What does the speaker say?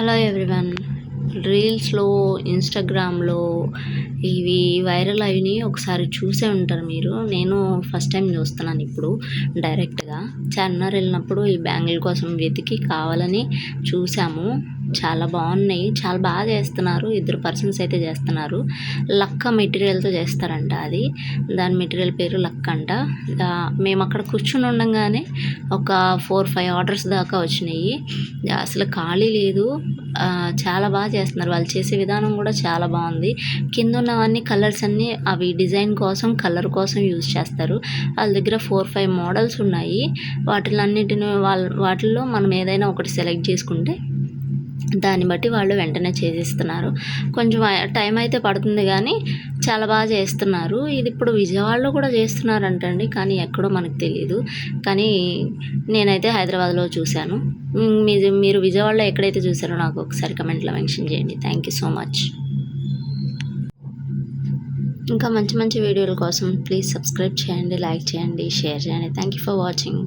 Hello everyone. రీల్స్లో, ఇన్స్టాగ్రామ్లో ఇవి వైరల్ అయినాయి. ఒకసారి చూసే ఉంటారు మీరు. నేను ఫస్ట్ టైం చూస్తున్నాను ఇప్పుడు డైరెక్ట్గా. చార్మినార్ వెళ్ళినప్పుడు ఈ బ్యాంగిల్ కోసం వెతికి కావాలని చూసాము. చాలా బాగున్నాయి, చాలా బాగా చేస్తున్నారు. 2 పర్సన్స్ అయితే చేస్తున్నారు. లక్క మెటీరియల్తో చేస్తారంట. అది దాని మెటీరియల్ పేరు లక్క అంట. మేము అక్కడ కూర్చుని ఉండగానే ఒక 4-5 ఆర్డర్స్ దాకా వచ్చినాయి. అసలు ఖాళీ లేదు. చాలా బాగా చేస్తున్నారు. వాళ్ళు చేసే విధానం కూడా చాలా బాగుంది. కింద ఉన్నవన్నీ కలర్స్ అన్నీ అవి డిజైన్ కోసం, కలర్ కోసం యూజ్ చేస్తారు. వాళ్ళ దగ్గర 4-5 మోడల్స్ ఉన్నాయి. వాటిల్లో మనం ఏదైనా ఒకటి సెలెక్ట్ చేసుకుంటే దాన్ని బట్టి వాళ్ళు వెంటనే చేసిస్తున్నారు. కొంచెం టైం అయితే పడుతుంది కానీ చాలా బాగా చేస్తున్నారు. ఇది ఇప్పుడు విజయవాడలో కూడా చేస్తున్నారంటండి, కానీ ఎక్కడో మనకు తెలియదు. కానీ నేనైతే హైదరాబాద్లో చూశాను. మీరు విజయవాడలో ఎక్కడైతే చూసారో నాకు ఒకసారి కమెంట్లో మెన్షన్ చేయండి. Thank you so much. ఇంకా మంచి మంచి వీడియోల కోసం ప్లీజ్ సబ్స్క్రైబ్ చేయండి, లైక్ చేయండి, షేర్ చేయండి. Thank you for watching.